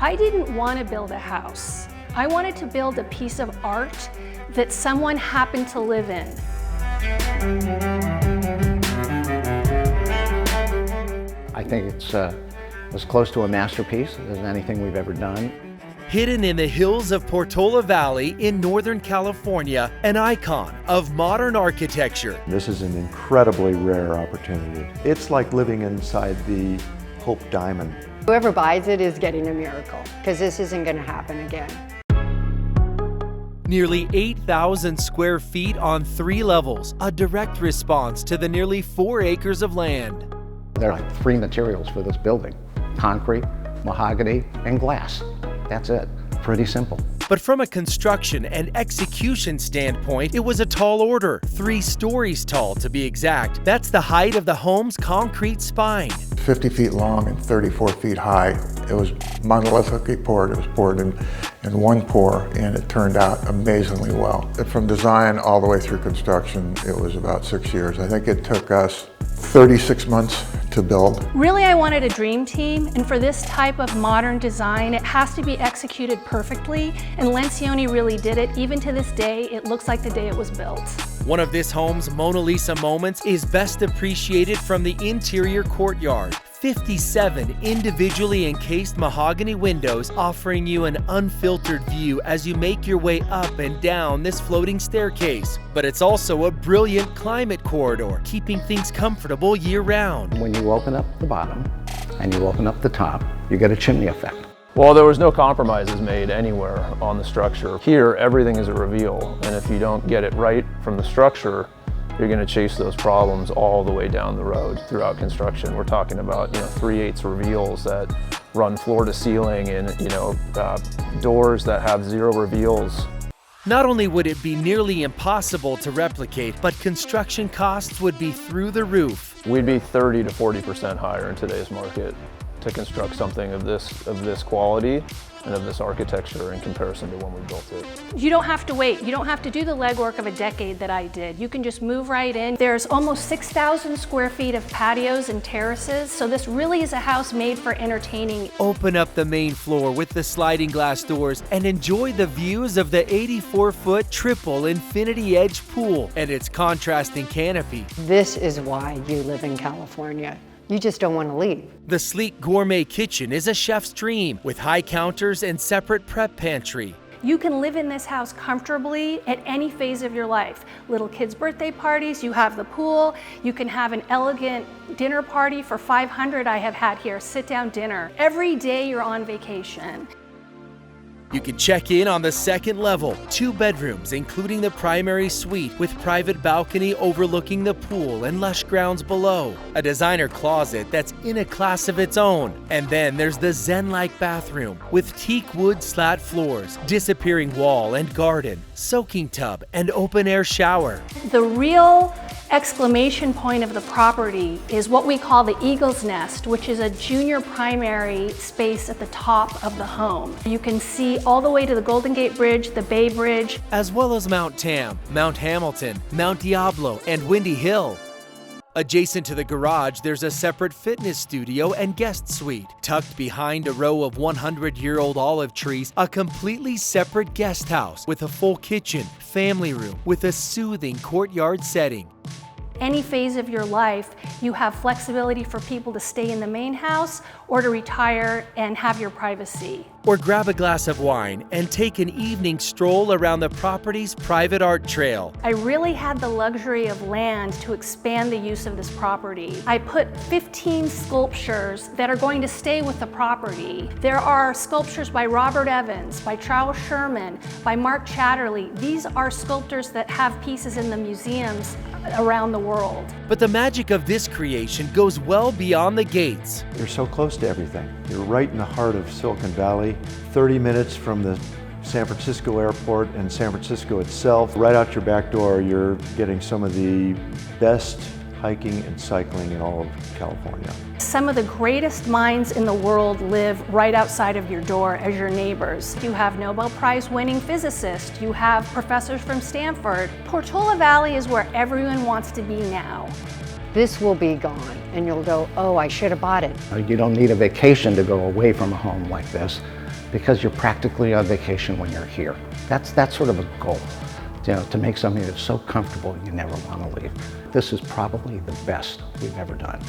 I didn't want to build a house. I wanted to build a piece of art that someone happened to live in. I think it's as close to a masterpiece as anything we've ever done. Hidden in the hills of Portola Valley in Northern California, an icon of modern architecture. This is an incredibly rare opportunity. It's like living inside the Hope Diamond. Whoever buys it is getting a miracle, because this isn't going to happen again. Nearly 8,000 square feet on 3 levels, a direct response to the nearly 4 acres of land. There are 3 materials for this building: concrete, mahogany, and glass. That's it. Pretty simple. But from a construction and execution standpoint, it was a tall order, 3 stories tall to be exact. That's the height of the home's concrete spine. 50 feet long and 34 feet high. It was monolithically poured. It was poured in one pour, and it turned out amazingly well. From design all the way through construction, it was about 6 years. I think it took us 36 months to build. Really, I wanted a dream team, and for this type of modern design, it has to be executed perfectly, and Lencioni really did it. Even to this day, it looks like the day it was built. One of this home's Mona Lisa moments is best appreciated from the interior courtyard. 57 individually encased mahogany windows offering you an unfiltered view as you make your way up and down this floating staircase. But it's also a brilliant climate corridor, keeping things comfortable year-round. When you open up the bottom and you open up the top, you get a chimney effect. Well, there was no compromises made anywhere on the structure. Here, everything is a reveal, and if you don't get it right from the structure, you're going to chase those problems all the way down the road throughout construction. We're talking about 3/8 reveals that run floor to ceiling, and doors that have 0 reveals. Not only would it be nearly impossible to replicate, but construction costs would be through the roof. We'd be 30 to 40% higher in today's market to construct something of this quality and of this architecture in comparison to when we built it. You don't have to wait. You don't have to do the legwork of a decade that I did. You can just move right in. There's almost 6,000 square feet of patios and terraces, so this really is a house made for entertaining. Open up the main floor with the sliding glass doors and enjoy the views of the 84-foot triple infinity edge pool and its contrasting canopy. This is why you live in California. You just don't want to leave. The sleek gourmet kitchen is a chef's dream with high counters and separate prep pantry. You can live in this house comfortably at any phase of your life. Little kids' birthday parties, you have the pool, you can have an elegant dinner party for 500 I have had here, sit-down dinner. Every day you're on vacation. You can check in on the 2nd level, 2 bedrooms, including the primary suite with private balcony overlooking the pool and lush grounds below. A designer closet that's in a class of its own. And then there's the zen-like bathroom with teak wood slat floors, disappearing wall and garden, soaking tub, and open-air shower. The real exclamation point of the property is what we call the Eagle's Nest, which is a junior primary space at the top of the home. You can see all the way to the Golden Gate Bridge, the Bay Bridge, as well as Mount Tam, Mount Hamilton, Mount Diablo, and Windy Hill. Adjacent to the garage, there's a separate fitness studio and guest suite. Tucked behind a row of 100-year-old olive trees, a completely separate guest house with a full kitchen, family room, with a soothing courtyard setting. Any phase of your life, you have flexibility for people to stay in the main house or to retire and have your privacy. Or grab a glass of wine and take an evening stroll around the property's private art trail. I really had the luxury of land to expand the use of this property. I put 15 sculptures that are going to stay with the property. There are sculptures by Robert Evans, by Charles Sherman, by Mark Chatterley. These are sculptors that have pieces in the museums around the world. But the magic of this creation goes well beyond the gates. You're so close to everything. You're right in the heart of Silicon Valley, 30 minutes from the San Francisco airport and San Francisco itself. Right out your back door, you're getting some of the best hiking and cycling in all of California. Some of the greatest minds in the world live right outside of your door as your neighbors. You have Nobel Prize winning physicists, you have professors from Stanford. Portola Valley is where everyone wants to be now. This will be gone, and you'll go, oh, I should have bought it. You don't need a vacation to go away from a home like this. because you're practically on vacation when you're here. That's sort of a goal, to make something that's so comfortable you never want to leave. This is probably the best we've ever done.